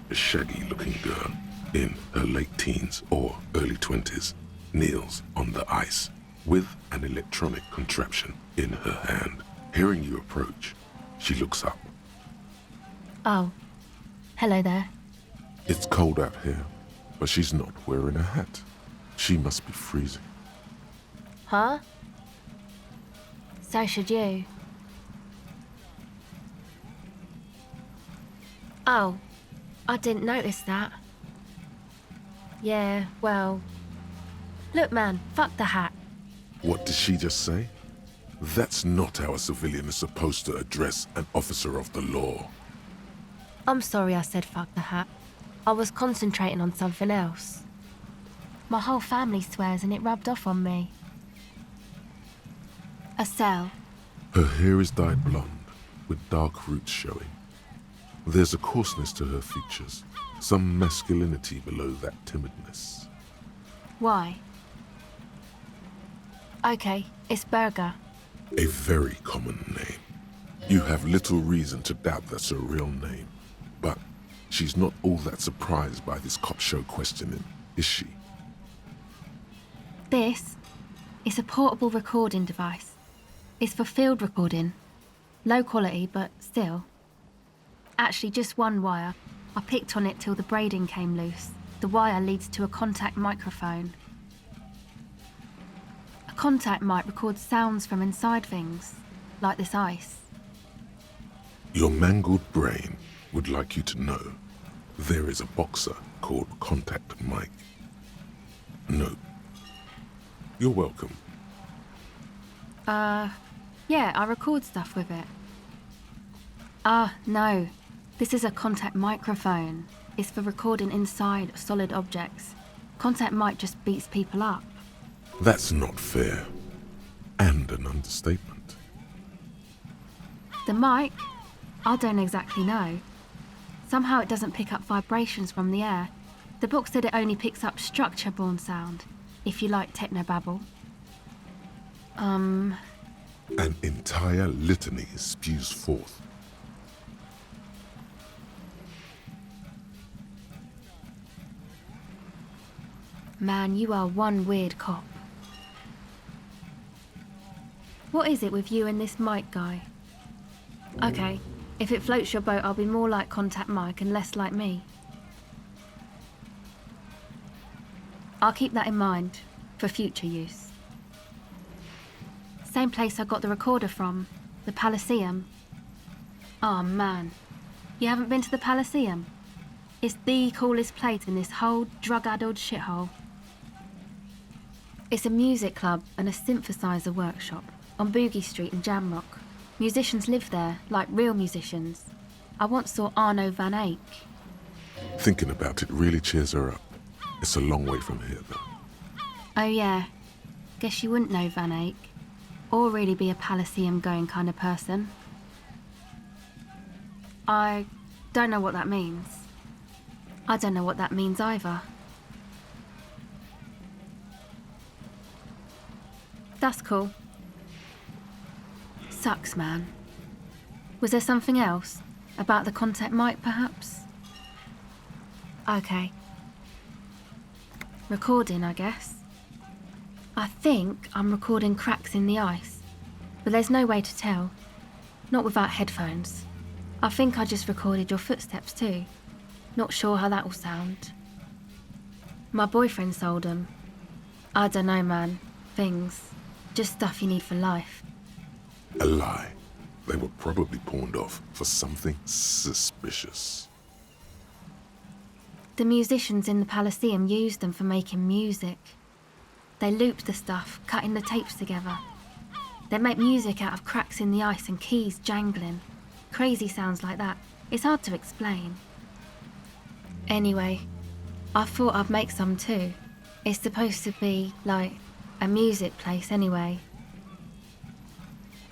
A shaggy-looking girl in her late teens or early 20s kneels on the ice with an electronic contraption in her hand. Hearing you approach, she looks up. Oh, hello there. It's cold out here, but she's not wearing a hat. She must be freezing. Huh? So should you. Oh, I didn't notice that. Yeah, well... Look, man, fuck the hat. What did she just say? That's not how a civilian is supposed to address an officer of the law. I'm sorry I said fuck the hat. I was concentrating on something else. My whole family swears and it rubbed off on me. A cell. Her hair is dyed blonde, with dark roots showing. There's a coarseness to her features, some masculinity below that timidness. Why? Okay, it's Berger. A very common name. You have little reason to doubt that's her real name. But she's not all that surprised by this cop show questioning, is she? This is a portable recording device. It's for field recording. Low quality, but still. Actually, just one wire. I picked on it till the braiding came loose. The wire leads to a contact microphone. A contact mic records sounds from inside things, like this ice. Your mangled brain would like you to know there is a boxer called Contact Mike. No. You're welcome. Yeah, I record stuff with it. No. This is a contact microphone. It's for recording inside solid objects. Contact mic just beats people up. That's not fair. And an understatement. The mic? I don't exactly know. Somehow it doesn't pick up vibrations from the air. The book said it only picks up structure-borne sound, if you like technobabble. An entire litany spews forth. Man, you are one weird cop. What is it with you and this Mike guy? Okay, if it floats your boat, I'll be more like Contact Mike and less like me. I'll keep that in mind, for future use. Same place I got the recorder from, the Elysium. Oh man, you haven't been to the Elysium? It's the coolest place in this whole drug-addled shithole. It's a music club and a synthesizer workshop on Boogie Street in Jamrock. Musicians live there, like real musicians. I once saw Arno van Eyck. Thinking about it really cheers her up. It's a long way from here, though. Oh yeah, guess you wouldn't know Van Eyck, or really be a Elysium-going kind of person. I don't know what that means. I don't know what that means either. That's cool. Sucks, man. Was there something else? About the contact mic, perhaps? Okay. Recording, I guess. I think I'm recording cracks in the ice, but there's no way to tell. Not without headphones. I think I just recorded your footsteps too. Not sure how that will sound. My boyfriend sold them. I don't know, man. Things. Just stuff you need for life. A lie. They were probably pawned off for something suspicious. The musicians in the Elysium used them for making music. They looped the stuff, cutting the tapes together. They make music out of cracks in the ice and keys jangling. Crazy sounds like that. It's hard to explain. Anyway, I thought I'd make some too. It's supposed to be, like, a music place anyway.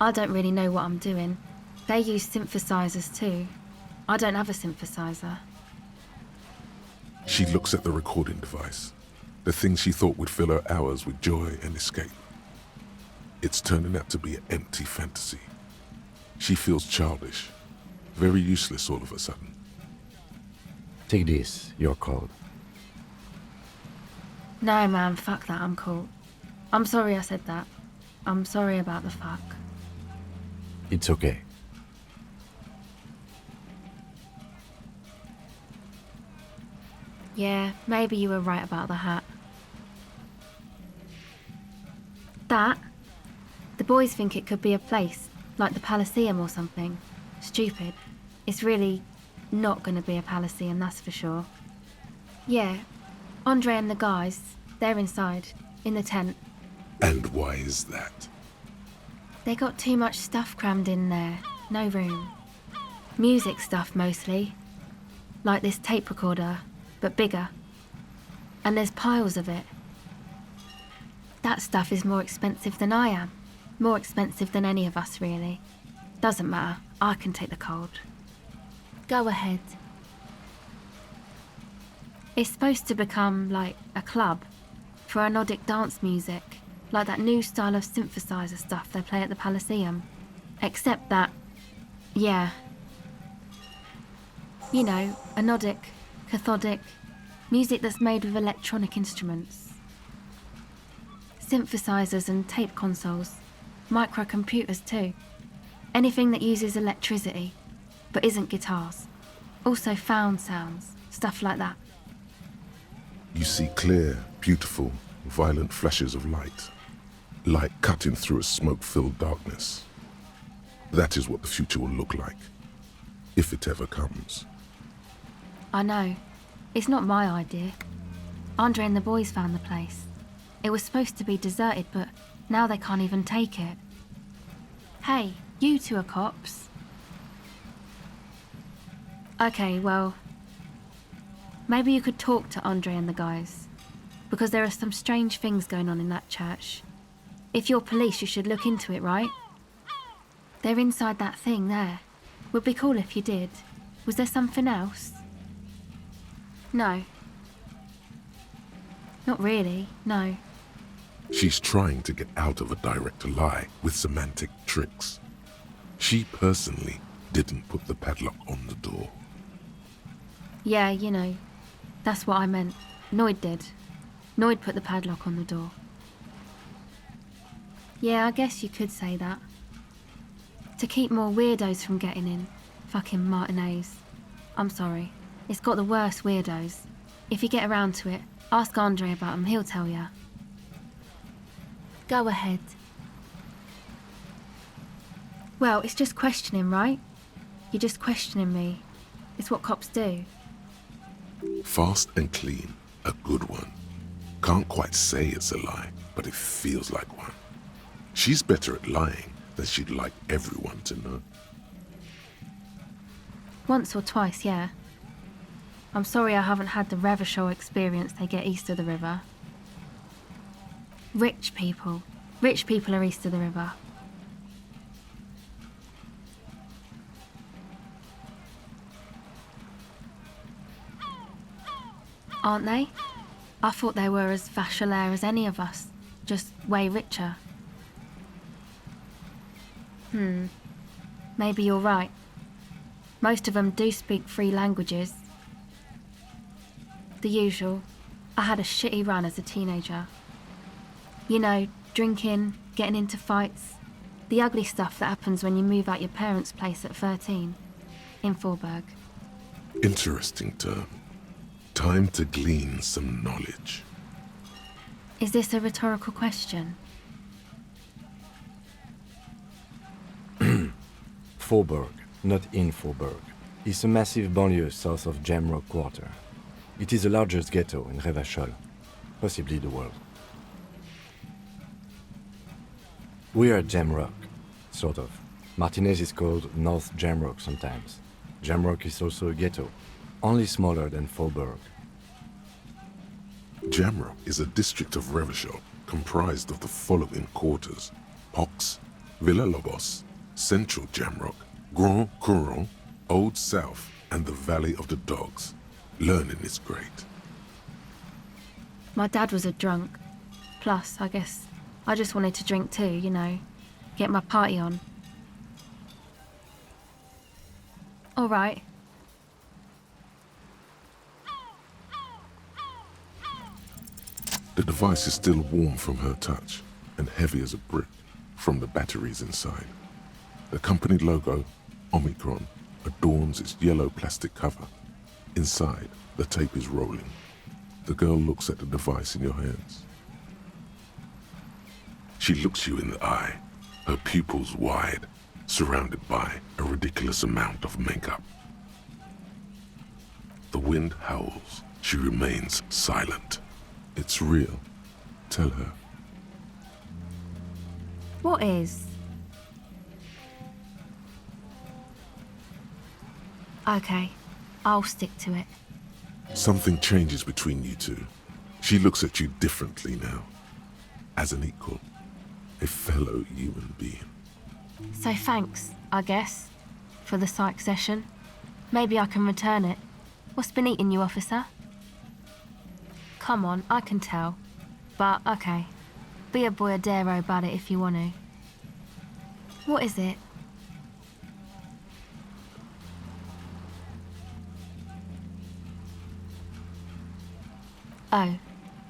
I don't really know what I'm doing. They use synthesizers too. I don't have a synthesizer. She looks at the recording device, the thing she thought would fill her hours with joy and escape. It's turning out to be an empty fantasy. She feels childish, very useless all of a sudden. Take this, you're cold. No, man, fuck that, I'm cool. I'm sorry I said that. I'm sorry about the fuck. It's okay. Yeah, maybe you were right about the hat. That? The boys think it could be a place, like the Elysium or something. Stupid. It's really not gonna be a Elysium, that's for sure. Yeah, Andre and the guys, they're inside, in the tent. And why is that? They got too much stuff crammed in there, no room. Music stuff mostly. Like this tape recorder, but bigger. And there's piles of it. That stuff is more expensive than I am. More expensive than any of us, really. Doesn't matter, I can take the cold. Go ahead. It's supposed to become like a club for anodic dance music, like that new style of synthesizer stuff they play at the Elysium. Except that, yeah. You know, anodic, cathodic, music that's made with electronic instruments. Synthesizers and tape consoles, microcomputers too. Anything that uses electricity, but isn't guitars. Also found sounds, stuff like that. You see clear, beautiful, violent flashes of light. Light cutting through a smoke-filled darkness. That is what the future will look like, if it ever comes. I know. It's not my idea. Andre and the boys found the place. It was supposed to be deserted, but now they can't even take it. Hey, you two are cops. Okay, well, maybe you could talk to Andre and the guys, because there are some strange things going on in that church. If you're police, you should look into it, right? They're inside that thing there. Would be cool if you did. Was there something else? No. Not really, no. She's trying to get out of a direct lie with semantic tricks. She personally didn't put the padlock on the door. Yeah, you know, that's what I meant. Noid did. Noid put the padlock on the door. Yeah, I guess you could say that. To keep more weirdos from getting in. Fucking Martinez. I'm sorry. It's got the worst weirdos. If you get around to it, ask Andre about him, he'll tell ya. Go ahead. Well, it's just questioning, right? You're just questioning me. It's what cops do. Fast and clean, a good one. Can't quite say it's a lie, but it feels like one. She's better at lying than she'd like everyone to know. Once or twice, yeah. I'm sorry I haven't had the Revachol experience they get east of the river. Rich people. Rich people are east of the river. Aren't they? I thought they were as Vachalaire as any of us, just way richer. Maybe you're right. Most of them do speak 3 languages. The usual. I had a shitty run as a teenager. You know, drinking, getting into fights. The ugly stuff that happens when you move out your parents' place at 13. In Forberg. Interesting term. Time to glean some knowledge. Is this a rhetorical question? Forberg, not in Forberg, is a massive banlieue south of Jamrock Quarter. It is the largest ghetto in Revachol, possibly the world. We are Jamrock, sort of. Martinez is called North Jamrock sometimes. Jamrock is also a ghetto, only smaller than Forberg. Jamrock is a district of Revachol comprised of the following quarters: Pox, Villa Lobos, Central Jamrock, Grand Couronne, Old South, and the Valley of the Dogs. Learning is great. My dad was a drunk. Plus, I guess I just wanted to drink too, you know. Get my party on. All right. device is still warm from her touch and heavy as a brick from the batteries inside. The company logo, Omicron, adorns its yellow plastic cover. Inside, the tape is rolling. The girl looks at the device in your hands. She looks you in the eye, her pupils wide, surrounded by a ridiculous amount of makeup. The wind howls. She remains silent. It's real. Tell her. What is? Okay, I'll stick to it. Something changes between you two. She looks at you differently now. As an equal. A fellow human being. So thanks, I guess, for the psych session. Maybe I can return it. What's been eating you, officer? Come on, I can tell. But, okay. Be a boyadero about it if you want to. What is it? Oh,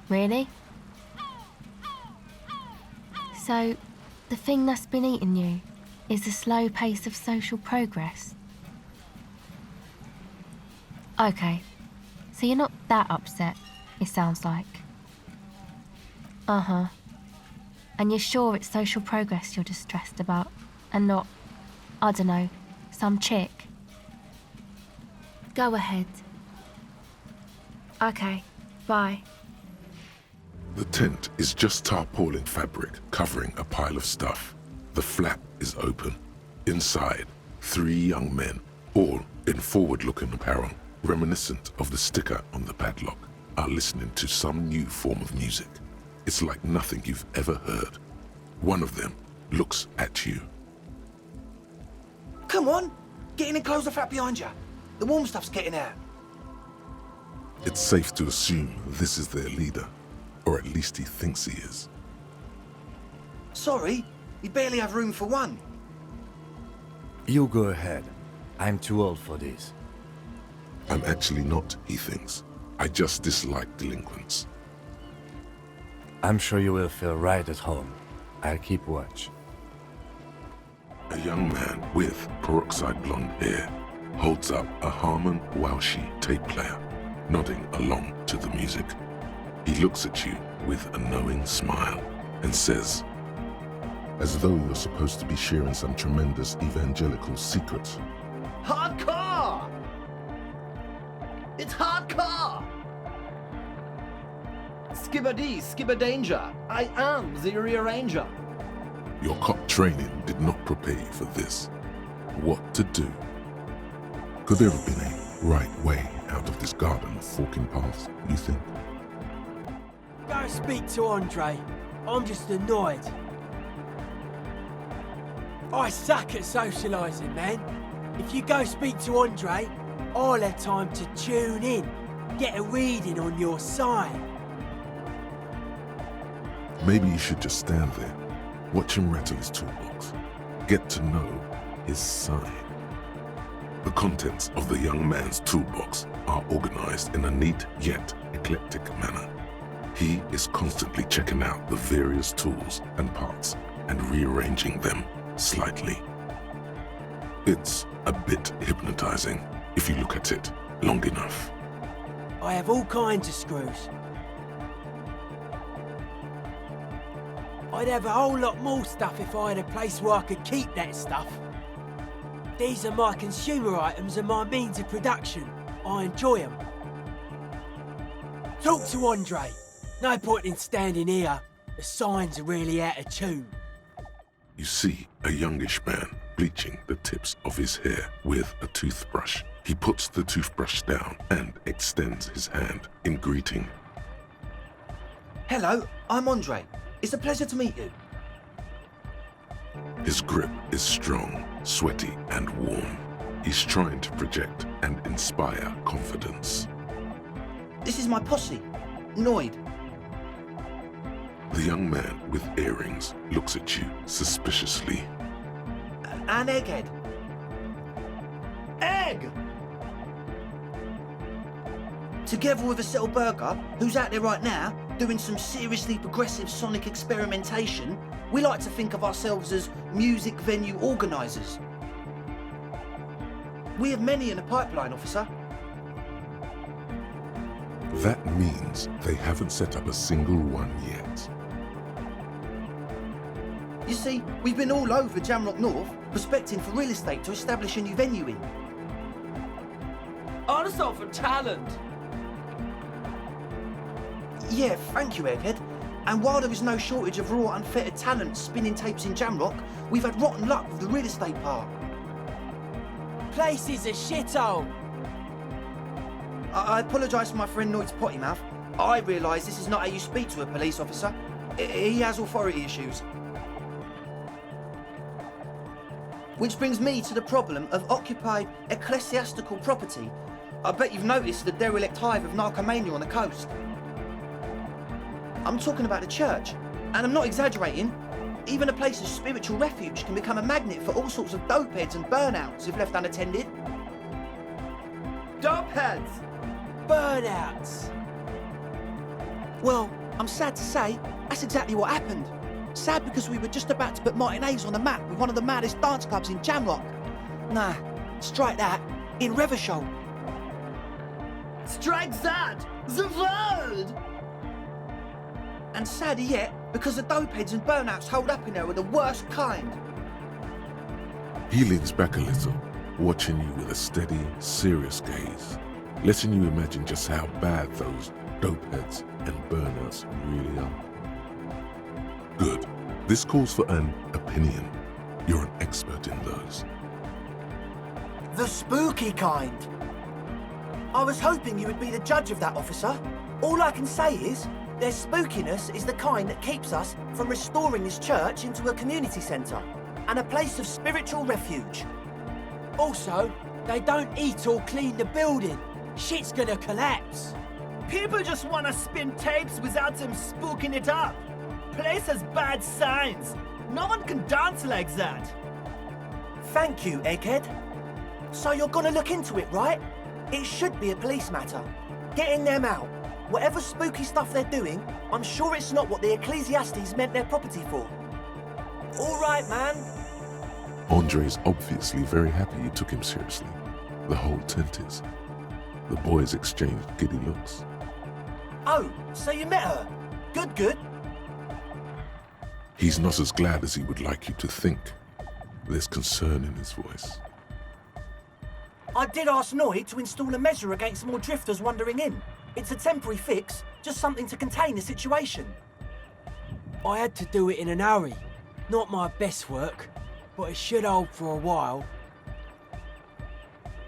really? So, the thing that's been eating you is the slow pace of social progress? Okay, so you're not that upset, it sounds like. Uh-huh. And you're sure it's social progress you're distressed about, and not, I don't know, some chick? Go ahead. Okay, bye. The tent is just tarpaulin fabric covering a pile of stuff. The flap is open. Inside, 3 young men, all in forward-looking apparel, reminiscent of the sticker on the padlock, are listening to some new form of music. It's like nothing you've ever heard. One of them looks at you. Come on! Get in and close the flap behind you. The warm stuff's getting out. It's safe to assume this is their leader, or at least he thinks he is. Sorry, we barely have room for one. You go ahead. I'm too old for this. I'm actually not, he thinks. I just dislike delinquents. I'm sure you will feel right at home. I'll keep watch. A young man with peroxide blonde hair holds up a Harman Walshy tape player, nodding along to the music. He looks at you with a knowing smile and says, as though you're supposed to be sharing some tremendous evangelical secret. Hardcore! It's hardcore! Skibbity, skibberdanger. I am the rearranger. Your cop training did not prepare you for this. What to do? Could there have been a right way out of this garden of forking paths, you think? Go speak to Andre. I'm just annoyed. I suck at socialising, man. If you go speak to Andre, I'll have time to tune in, get a reading on your side. Maybe you should just stand there, watch him rattle his toolbox, get to know his side. The contents of the young man's toolbox are organized in a neat yet eclectic manner. He is constantly checking out the various tools and parts and rearranging them slightly. It's a bit hypnotizing if you look at it long enough. I have all kinds of screws. I'd have a whole lot more stuff if I had a place where I could keep that stuff. These are my consumer items and my means of production. I enjoy them. Talk to Andre. No point in standing here. The signs are really out of tune. You see a youngish man bleaching the tips of his hair with a toothbrush. He puts the toothbrush down and extends his hand in greeting. Hello, I'm Andre. It's a pleasure to meet you. His grip is strong, sweaty, and warm. He's trying to project and inspire confidence. This is my posse, Noid. The young man with earrings looks at you suspiciously. And Egghead. Egg! Together with a Settle Burger, who's out there right now, doing some seriously progressive sonic experimentation, we like to think of ourselves as music venue organisers. We have many in the pipeline, officer. That means they haven't set up a single one yet. You see, we've been all over Jamrock North, prospecting for real estate to establish a new venue in. Also for talent. Yeah, thank you, Egghead. And while there is no shortage of raw, unfettered talent spinning tapes in Jamrock, we've had rotten luck with the real estate part. Place is a shithole. I apologise for my friend Noid's potty mouth. I realise this is not how you speak to a police officer. He has authority issues. Which brings me to the problem of occupied ecclesiastical property. I bet you've noticed the derelict hive of narcomania on the coast. I'm talking about the church, and I'm not exaggerating. Even a place of spiritual refuge can become a magnet for all sorts of dopeheads and burnouts if left unattended. Dopeheads! Burnouts. Well, I'm sad to say, that's exactly what happened. Sad because we were just about to put Martinez on the map with one of the maddest dance clubs in Jamrock. Nah, strike that, in Revachol. Strike that! The word! And sadder yet, because the dopeheads and burnouts holed up in there are the worst kind. He leans back a little, watching you with a steady, serious gaze, letting you imagine just how bad those dopeheads and burnouts really are. Good. This calls for an opinion. You're an expert in those. The spooky kind. I was hoping you would be the judge of that, officer. All I can say is, their spookiness is the kind that keeps us from restoring this church into a community centre and a place of spiritual refuge. Also, they don't eat or clean the building. Shit's gonna collapse. People just wanna spin tapes without them spooking it up. Place has bad signs. No one can dance like that. Thank you, Egghead. So you're gonna look into it, right? It should be a police matter. Getting them out. Whatever spooky stuff they're doing, I'm sure it's not what the Ecclesiastes meant their property for. All right, man. Andre's obviously very happy you took him seriously. The whole tent is. The boys exchanged giddy looks. Oh, so you met her? Good, good. He's not as glad as he would like you to think. There's concern in his voice. I did ask Noid to install a measure against more drifters wandering in. It's a temporary fix, just something to contain the situation. I had to do it in an hurry. Not my best work, but it should hold for a while.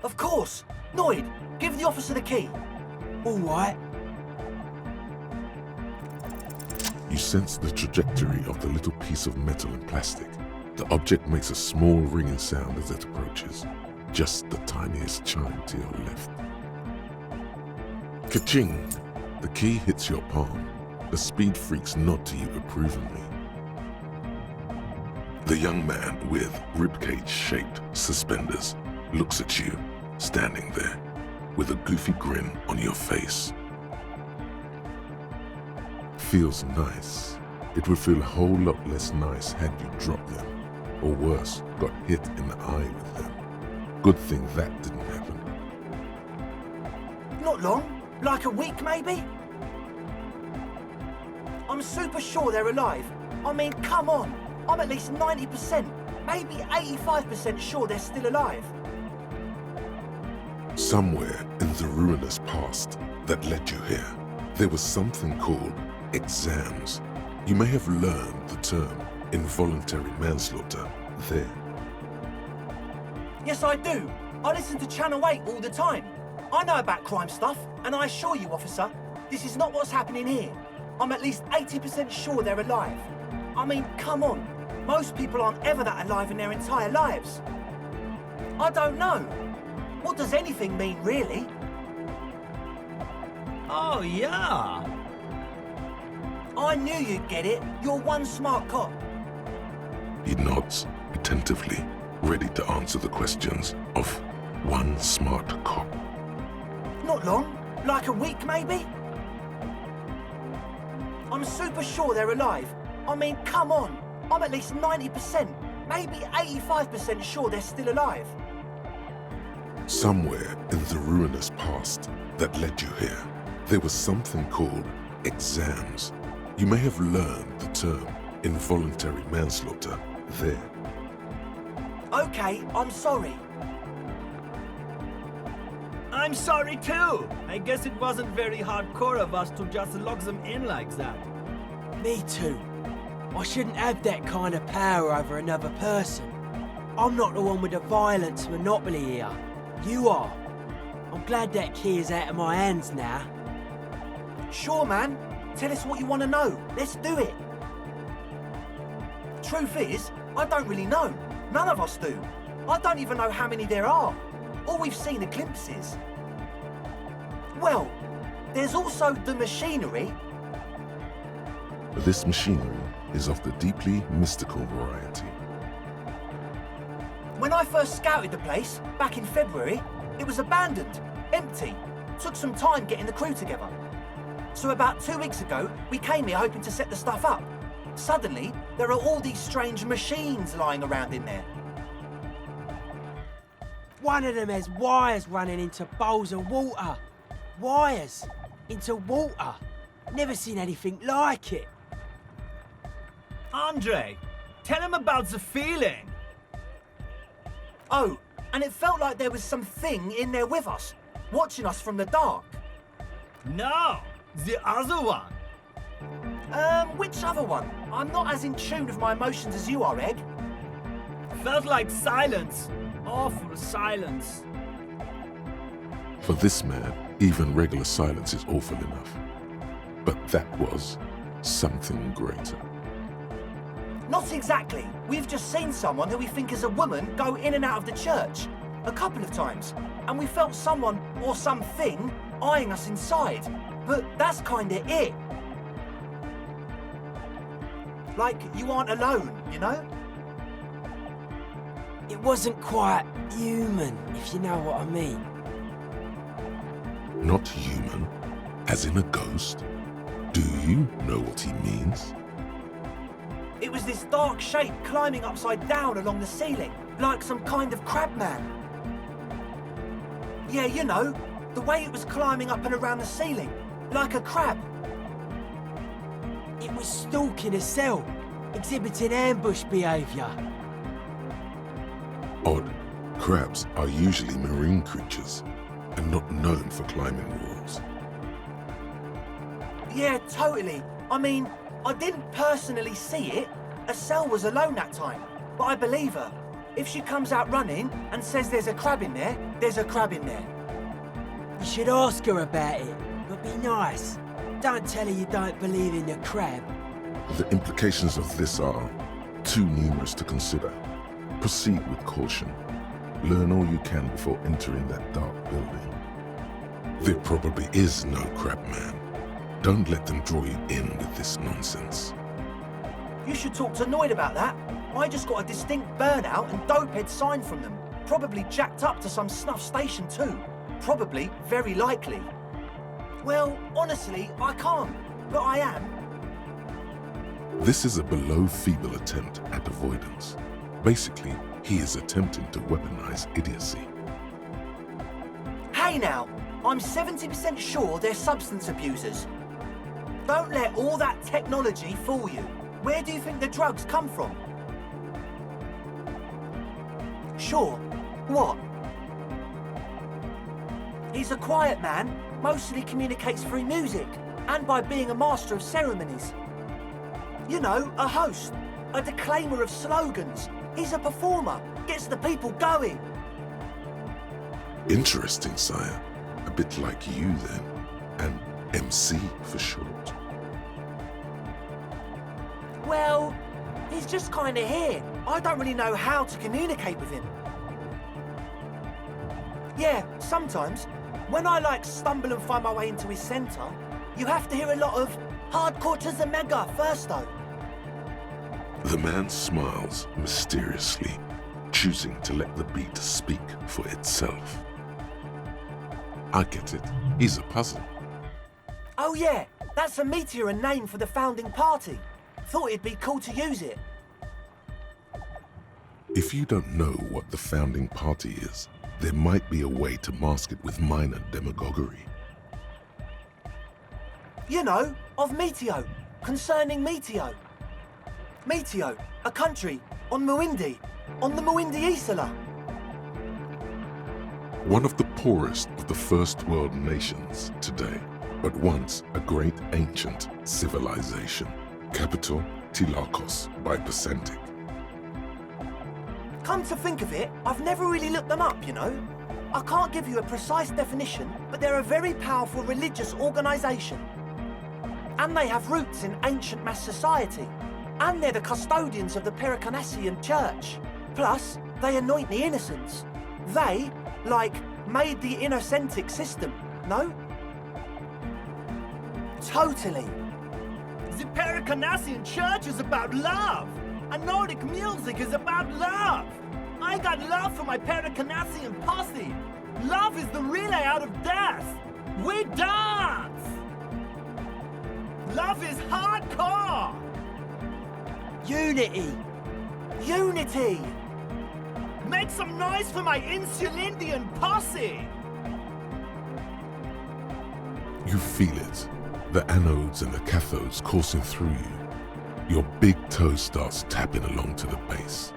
Of course. Noid, give the officer the key. All right. You sense the trajectory of the little piece of metal and plastic. The object makes a small ringing sound as it approaches. Just the tiniest chime to your left. Ka-ching! The key hits your palm. The speed freaks nod to you approvingly. The young man with ribcage-shaped suspenders looks at you, standing there, with a goofy grin on your face. Feels nice. It would feel a whole lot less nice had you dropped them, or worse, got hit in the eye with them. Good thing that didn't happen. Not long. Like a week, maybe? I'm super sure they're alive. I mean, come on. I'm at least 90%, maybe 85% sure they're still alive. Somewhere in the ruinous past that led you here, there was something called exams. You may have learned the term involuntary manslaughter there. Yes, I do. I listen to Channel 8 all the time. I know about crime stuff, and I assure you, officer, this is not what's happening here. I'm at least 80% sure they're alive. I mean, come on. Most people aren't ever that alive in their entire lives. I don't know. What does anything mean, really? Oh, yeah. I knew you'd get it. You're one smart cop. He nods attentively, ready to answer the questions of one smart cop. Not long. Like a week, maybe? I'm super sure they're alive. I mean, come on. I'm at least 90%, maybe 85% sure they're still alive. Somewhere in the ruinous past that led you here, there was something called exams. You may have learned the term involuntary manslaughter there. Okay, I'm sorry. I'm sorry too. I guess it wasn't very hardcore of us to just lock them in like that. Me too. I shouldn't have that kind of power over another person. I'm not the one with the violence monopoly here. You are. I'm glad that key is out of my hands now. Sure, man. Tell us what you want to know. Let's do it. Truth is, I don't really know. None of us do. I don't even know how many there are. All we've seen are glimpses. Well, there's also the machinery. This machinery is of the deeply mystical variety. When I first scouted the place, back in February, it was abandoned, empty. Took some time getting the crew together. So about 2 weeks ago, we came here hoping to set the stuff up. Suddenly, there are all these strange machines lying around in there. One of them has wires running into bowls of water. Wires into water. Never seen anything like it. Andre, tell him about the feeling. Oh, and it felt like there was something in there with us, watching us from the dark. No, the other one. Which other one? I'm not as in tune with my emotions as you are, Egg. Felt like silence. Awful silence. For this man, even regular silence is awful enough. But that was something greater. Not exactly. We've just seen someone who we think is a woman go in and out of the church a couple of times, and we felt someone or something eyeing us inside. But that's kinda it. Like you aren't alone, you know? It wasn't quite human, if you know what I mean. Not human, as in a ghost? Do you know what he means? It was this dark shape climbing upside down along the ceiling, like some kind of crab man. Yeah, you know, the way it was climbing up and around the ceiling, like a crab. It was stalking a cell, exhibiting ambush behaviour. Odd. Crabs are usually marine creatures and not known for climbing walls. Yeah, totally. I mean, I didn't personally see it. Estelle was alone that time, but I believe her. If she comes out running and says there's a crab in there, there's a crab in there. You should ask her about it, but be nice. Don't tell her you don't believe in the crab. The implications of this are too numerous to consider. Proceed with caution. Learn all you can before entering that dark building. There probably is no crab man. Don't let them draw you in with this nonsense. You should talk to Noid about that. I just got a distinct burnout and dopehead sign from them. Probably jacked up to some snuff station too. Probably, very likely. Well, honestly, I can't, but I am. This is a below feeble attempt at avoidance. Basically, he is attempting to weaponize idiocy. Hey now, I'm 70% sure they're substance abusers. Don't let all that technology fool you. Where do you think the drugs come from? Sure. What? He's a quiet man, mostly communicates through music, and by being a master of ceremonies. You know, a host, a declaimer of slogans. He's a performer, gets the people going. Interesting, sire. A bit like you then. An MC for short. Well, he's just kinda here. I don't really know how to communicate with him. Yeah, sometimes, when I stumble and find my way into his centre, you have to hear a lot of hardcore to the mega first though. The man smiles mysteriously, choosing to let the beat speak for itself. I get it. He's a puzzle. Oh yeah, that's a meteor and name for the founding party. Thought it'd be cool to use it. If you don't know what the founding party is, there might be a way to mask it with minor demagoguery. You know, of Meteo, concerning Meteo. Meteo, a country on Muindi, on the Muindi Isla. One of the poorest of the first world nations today, but once a great ancient civilization. Capital, Tilakos by Percentic. Come to think of it, I've never really looked them up, you know. I can't give you a precise definition, but they're a very powerful religious organisation. And they have roots in ancient mass society. And they're the custodians of the Pericarnassian Church. Plus, they anoint the innocents. They, like, made the Innocentic system, no? Totally. The Pericarnassian Church is about love, and Nordic music is about love. I got love for my Pericarnassian posse. Love is the relay out of death. We dance. Love is hardcore. Unity! Unity! Make some noise for my Insulindian posse. You feel it, the anodes and the cathodes coursing through you. Your big toe starts tapping along to the base,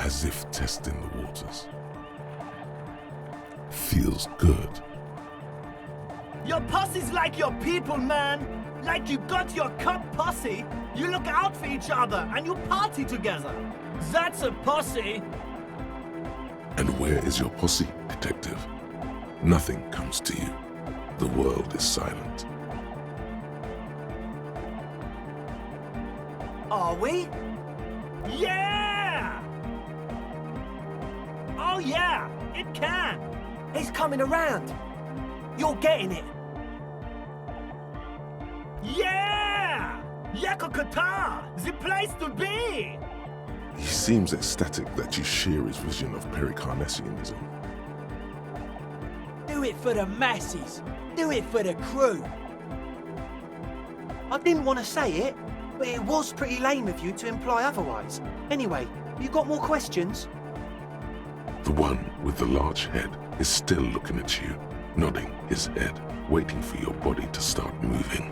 as if testing the waters. Feels good. Your posse's like your people, man. Like you got your cup posse. You look out for each other and you party together. That's a posse. And where is your posse, detective? Nothing comes to you. The world is silent. Are we? Yeah! Oh yeah, it can. He's coming around. You're getting it. Yeah! Yakokata, the place to be. He seems ecstatic that you share his vision of Pericarnassianism. Do it for the masses. Do it for the crew. I didn't want to say it, but it was pretty lame of you to imply otherwise. Anyway, you got more questions? The one with the large head is still looking at you, nodding his head, waiting for your body to start moving.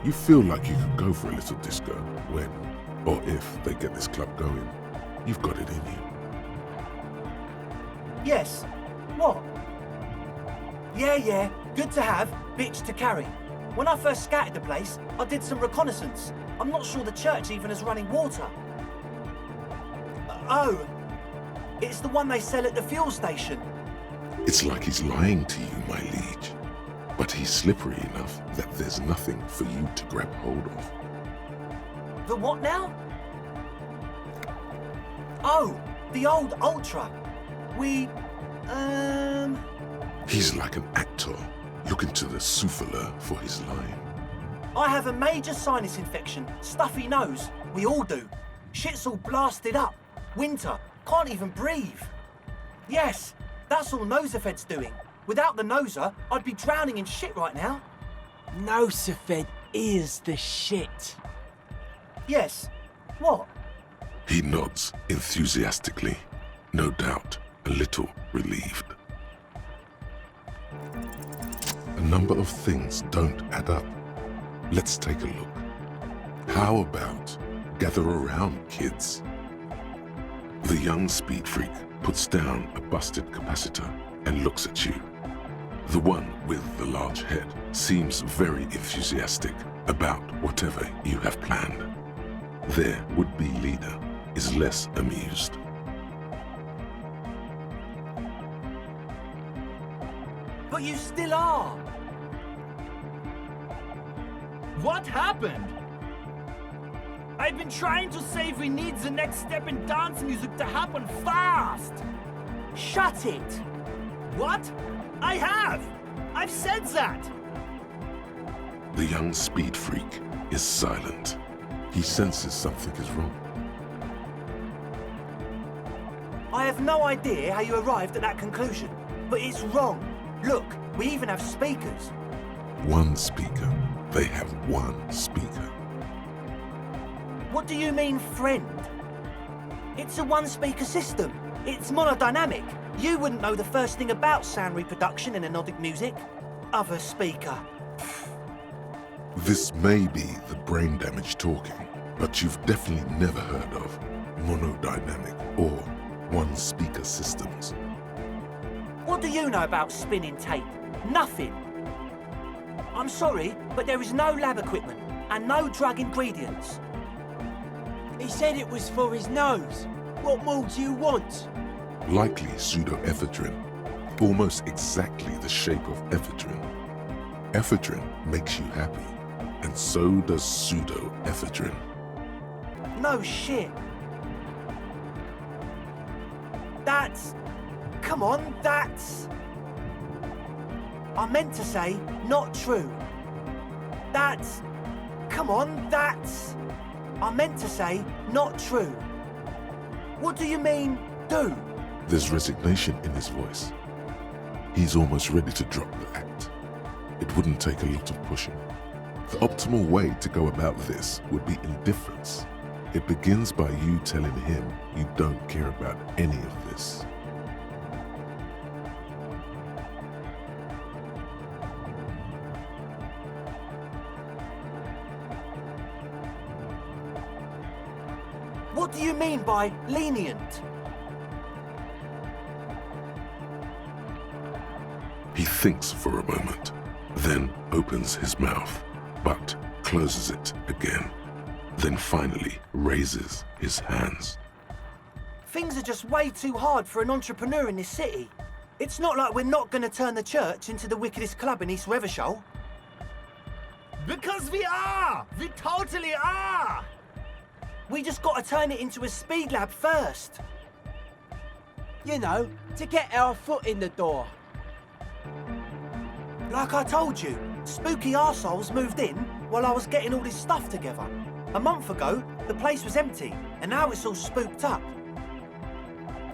You feel like you could go for a little disco when, or if they get this club going. You've got it in you. Yes. What? Yeah, good to have, bitch to carry. When I first scouted the place, I did some reconnaissance. I'm not sure the church even has running water. Oh, it's the one they sell at the fuel station. It's like he's lying to you, my liege. But he's slippery enough that there's nothing for you to grab hold of. The what now? Oh, the old Ultra. He's like an actor looking to the souffleur for his line. I have a major sinus infection, stuffy nose. We all do. Shit's all blasted up. Winter, can't even breathe. Yes, that's all Nosafed's doing. Without the Noser, I'd be drowning in shit right now. Nosafed is the shit. Yes. What? He nods enthusiastically, no doubt a little relieved. A number of things don't add up. Let's take a look. How about gather around, kids? The young speed freak puts down a busted capacitor and looks at you. The one with the large head seems very enthusiastic about whatever you have planned. Their would-be leader is less amused. But you still are. What happened? I've been trying to say we need the next step in dance music to happen fast. Shut it. What? I have! I've said that! The young speed freak is silent. He senses something is wrong. I have no idea how you arrived at that conclusion, but it's wrong. Look, we even have speakers. one speaker. They have one speaker. What do you mean, friend? It's a one-speaker system. It's monodynamic. You wouldn't know the first thing about sound reproduction in anodic music. Other speaker. This may be the brain damage talking, but you've definitely never heard of monodynamic or one-speaker systems. What do you know about spinning tape? Nothing. I'm sorry, but there is no lab equipment and no drug ingredients. He said it was for his nose. What more do you want? Likely pseudoephedrine, almost exactly the shape of ephedrine. Ephedrine makes you happy, and so does pseudoephedrine. No shit. That's... Come on, that's... I meant to say, not true. That's... Come on, that's... I meant to say, not true. What do you mean, do? There's resignation in his voice. He's almost ready to drop the act. It wouldn't take a lot of pushing. The optimal way to go about this would be indifference. It begins by you telling him you don't care about any of this. What do you mean by lenient? He thinks for a moment, then opens his mouth, but closes it again, then finally raises his hands. Things are just way too hard for an entrepreneur in this city. It's not like we're not going to turn the church into the wickedest club in East Revershoal. Because we are! We totally are! We just got to turn it into a speed lab first. You know, to get our foot in the door. Like I told you, spooky arseholes moved in while I was getting all this stuff together. A month ago, the place was empty, and now it's all spooked up.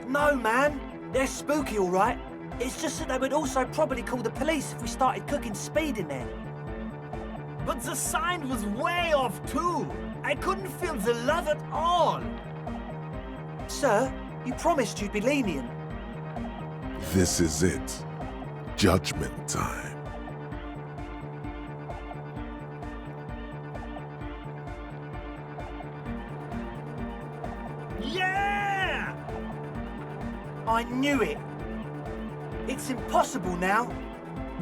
No, man, they're spooky all right. It's just that they would also probably call the police if we started cooking speed in there. But the sign was way off too. I couldn't feel the love at all. Sir, you promised you'd be lenient. This is it. Judgment time. Yeah! I knew it. It's impossible now.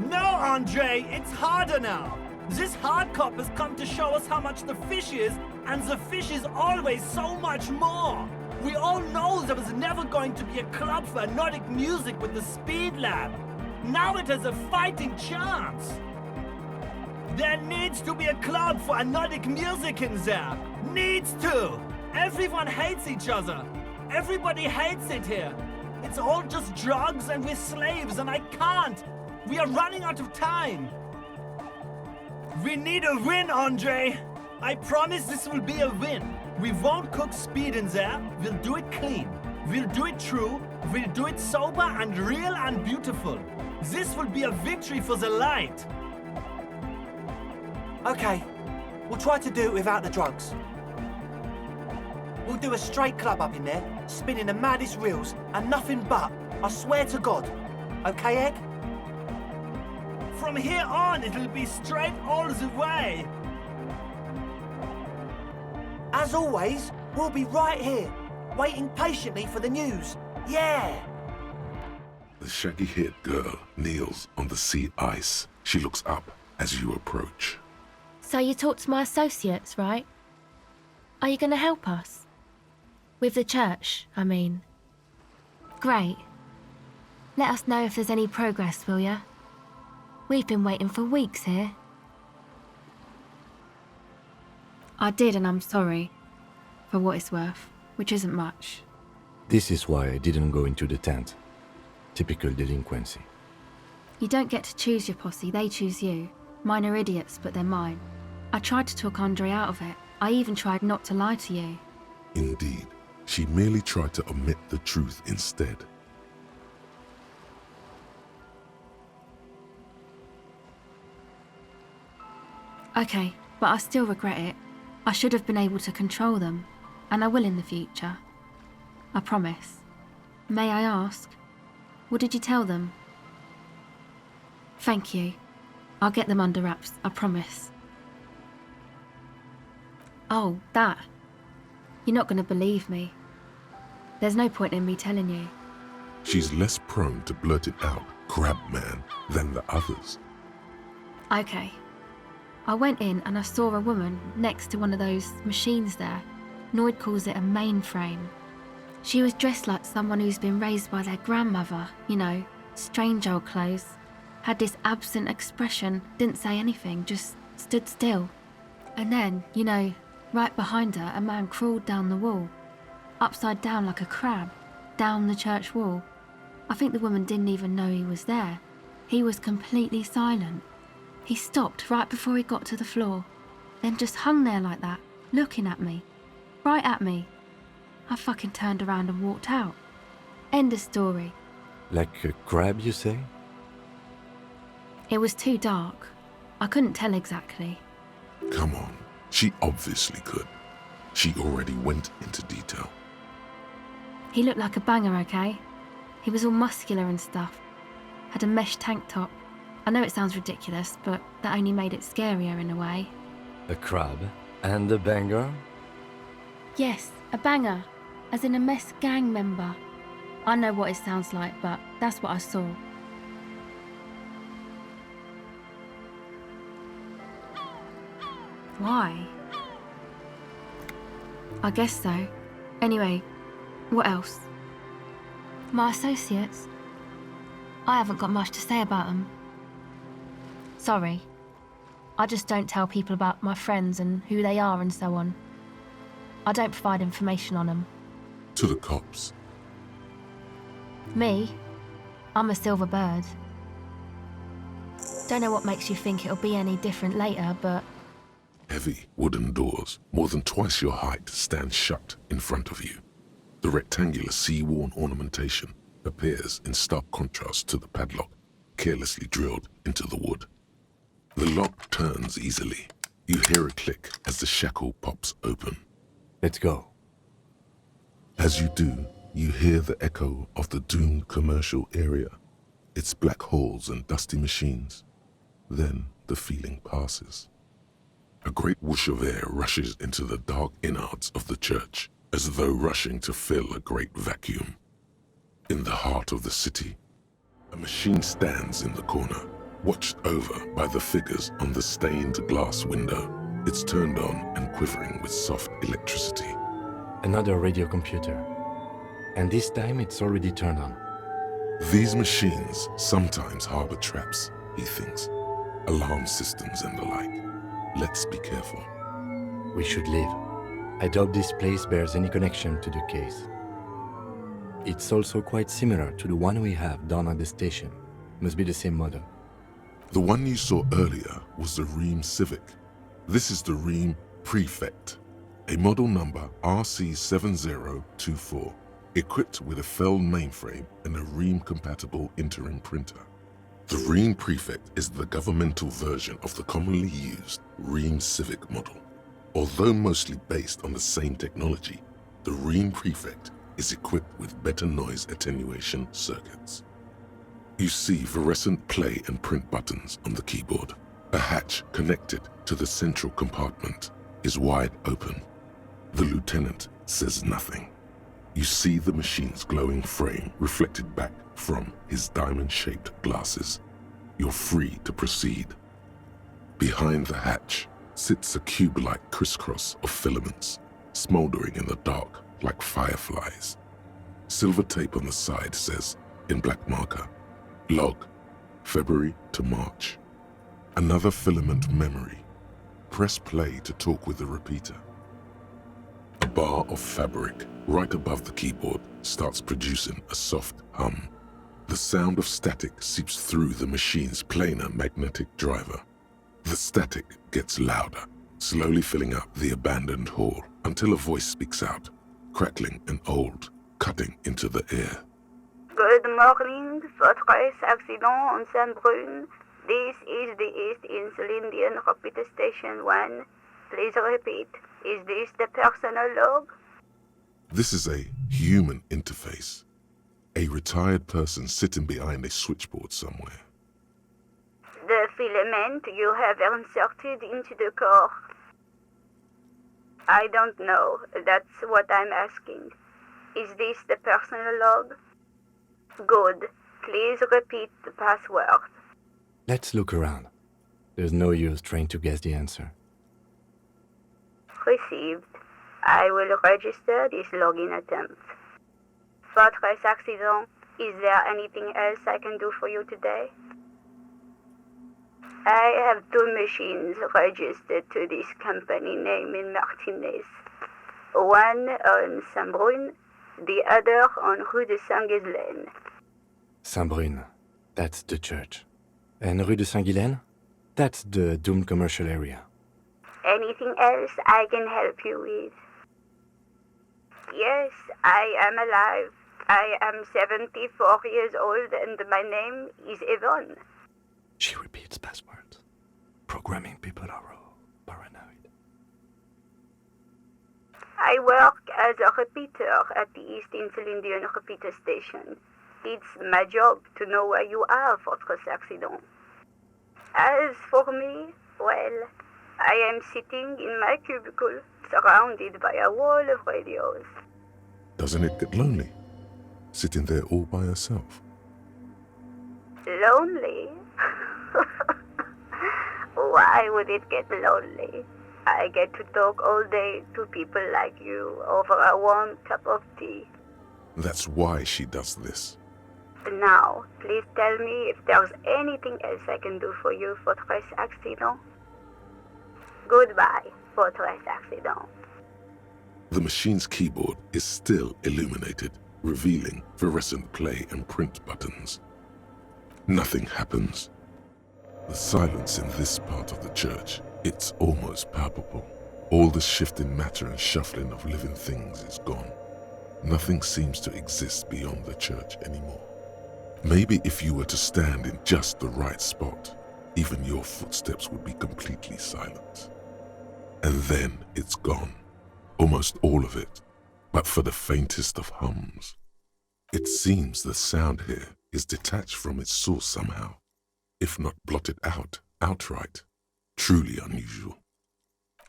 No, Andre, it's harder now. This hard cop has come to show us how much the fish is, and the fish is always so much more. We all know there was never going to be a club for anodic music with the Speed Lab. Now it has a fighting chance. There needs to be a club for anodic music in there. Needs to. Everyone hates each other. Everybody hates it here. It's all just drugs and we're slaves and I can't. We are running out of time. We need a win, Andre. I promise this will be a win. We won't cook speed in there. We'll do it clean. We'll do it true. We'll do it sober and real and beautiful. This will be a victory for the light. Okay, we'll try to do it without the drugs. We'll do a straight club up in there, spinning the maddest reels, and nothing but, I swear to God. Okay, Egg? From here on, it'll be straight all the way. As always, we'll be right here, waiting patiently for the news. Yeah! The shaggy-haired girl kneels on the sea ice. She looks up as you approach. So you talked to my associates, right? Are you going to help us? With the church, I mean. Great. Let us know if there's any progress, will ya? We've been waiting for weeks here. I did, and I'm sorry. For what it's worth, which isn't much. This is why I didn't go into the tent. Typical delinquency. You don't get to choose your posse, they choose you. Mine are idiots, but they're mine. I tried to talk Andre out of it. I even tried not to lie to you. Indeed, she merely tried to omit the truth instead. Okay, but I still regret it. I should have been able to control them, and I will in the future. I promise. May I ask, what did you tell them? Thank you. I'll get them under wraps, I promise. Oh, that. You're not going to believe me. There's no point in me telling you. She's less prone to blurt it out, Crab Man, than the others. Okay. I went in and I saw a woman next to one of those machines there. Noid calls it a mainframe. She was dressed like someone who's been raised by their grandmother, you know, strange old clothes. Had this absent expression, didn't say anything, just stood still. And then, you know, right behind her, a man crawled down the wall, upside down like a crab, down the church wall. I think the woman didn't even know he was there. He was completely silent. He stopped right before he got to the floor, then just hung there like that, looking at me. Right at me. I fucking turned around and walked out. End of story. Like a crab, you say? It was too dark. I couldn't tell exactly. Come on, she obviously could. She already went into detail. He looked like a banger, okay? He was all muscular and stuff. Had a mesh tank top. I know it sounds ridiculous, but that only made it scarier in a way. A crab and a banger? Yes, a banger. As in a mess gang member. I know what it sounds like, but that's what I saw. Why? I guess so. Anyway, what else? My associates? I haven't got much to say about them. Sorry. I just don't tell people about my friends and who they are and so on. I don't provide information on them. To the cops. Me? I'm a silver bird. Don't know what makes you think it'll be any different later, but... Heavy wooden doors, more than twice your height, stand shut in front of you. The rectangular sea-worn ornamentation appears in stark contrast to the padlock, carelessly drilled into the wood. The lock turns easily. You hear a click as the shackle pops open. Let's go. As you do, you hear the echo of the doomed commercial area, its black halls and dusty machines. Then the feeling passes. A great whoosh of air rushes into the dark innards of the church, as though rushing to fill a great vacuum. In the heart of the city, a machine stands in the corner, watched over by the figures on the stained glass window. It's turned on and quivering with soft electricity. Another radio computer. And this time it's already turned on. These machines sometimes harbor traps, he thinks. Alarm systems and the like. Let's be careful. We should leave. I doubt this place bears any connection to the case. It's also quite similar to the one we have down at the station. Must be the same model. The one you saw earlier was the Ream Civic. This is the Ream Prefect, a model number RC7024, equipped with a Fell mainframe and a Ream-compatible interim printer. The Ream Prefect is the governmental version of the commonly used Ream Civic model. Although mostly based on the same technology, the Ream Prefect is equipped with better noise attenuation circuits. You see fluorescent play and print buttons on the keyboard. A hatch connected to the central compartment is wide open. The lieutenant says nothing. You see the machine's glowing frame reflected back from his diamond-shaped glasses. You're free to proceed. Behind the hatch sits a cube-like crisscross of filaments, smoldering in the dark like fireflies. Silver tape on the side says, in black marker, log, February to March. Another filament memory. Press play to talk with the repeater. A bar of fabric right above the keyboard starts producing a soft hum. The sound of static seeps through the machine's planar magnetic driver. The static gets louder, slowly filling up the abandoned hall until a voice speaks out, crackling and old, cutting into the air. Good morning, votre accident en Saint-Brun. This is the East Insulindian Repeater Station 1. Please repeat. Is this the personal log? This is a human interface. A retired person sitting behind a switchboard somewhere. The filament you have inserted into the core. I don't know. That's what I'm asking. Is this the personal log? Good. Please repeat the password. Let's look around. There's no use trying to guess the answer. Received. I will register this login attempt. Fortress Accident, is there anything else I can do for you today? I have 2 machines registered to this company name in Martinez. One on Saint-Brun, the other on Rue de Saint-Ghislaine. Saint-Brun, that's the church. And Rue de Saint-Ghislaine? That's the doomed commercial area. Anything else I can help you with? Yes, I am alive. I am 74 years old and my name is Yvonne. She repeats passwords. Programming people are all paranoid. I work as a repeater at the East Insulindian Repeater Station. It's my job to know where you are, Fortress Accident. As for me, well, I am sitting in my cubicle, surrounded by a wall of radios. Doesn't it get lonely? Sitting there all by herself. Lonely? Why would it get lonely? I get to talk all day to people like you over a warm cup of tea. That's why she does this. Now, please tell me if there's anything else I can do for you, Fortress Accident. Goodbye, Fortress Accident. The machine's keyboard is still illuminated, revealing fluorescent play and print buttons. Nothing happens. The silence in this part of the church, it's almost palpable. All the shifting matter and shuffling of living things is gone. Nothing seems to exist beyond the church anymore. Maybe if you were to stand in just the right spot, even your footsteps would be completely silent. And then it's gone. Almost all of it, but for the faintest of hums. It seems the sound here is detached from its source somehow, if not blotted out outright. Truly unusual.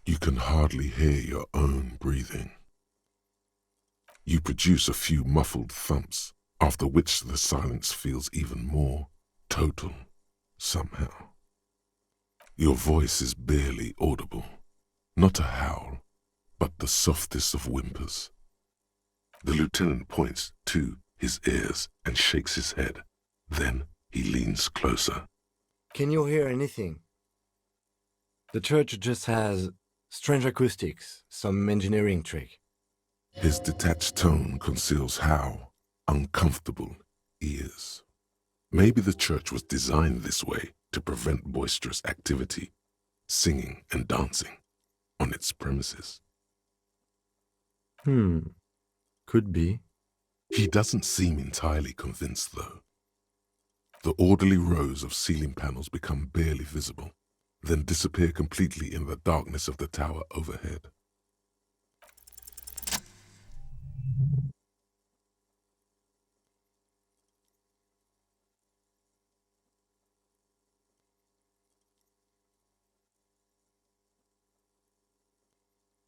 You can hardly hear your own breathing. You produce a few muffled thumps, after which the silence feels even more total, somehow. Your voice is barely audible, not a howl, but the softest of whimpers. The lieutenant points to his ears and shakes his head. Then he leans closer. Can you hear anything? The church just has strange acoustics, some engineering trick. His detached tone conceals how uncomfortable he is. Maybe the church was designed this way to prevent boisterous activity, singing and dancing on its premises. Could be. He doesn't seem entirely convinced, though. The orderly rows of ceiling panels become barely visible, then disappear completely in the darkness of the tower overhead.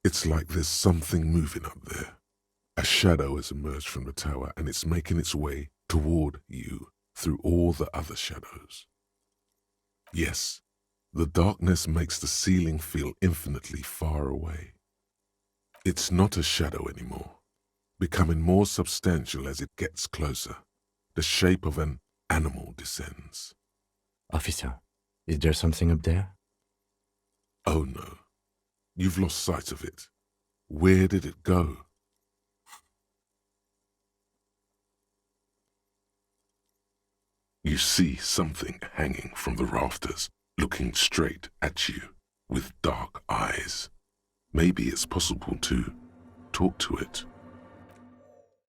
It's like there's something moving up there. A shadow has emerged from the tower and it's making its way toward you through all the other shadows. Yes, the darkness makes the ceiling feel infinitely far away. It's not a shadow anymore, becoming more substantial as it gets closer. The shape of an animal descends. Officer, is there something up there? Oh no, you've lost sight of it. Where did it go? You see something hanging from the rafters, looking straight at you with dark eyes. Maybe it's possible to talk to it.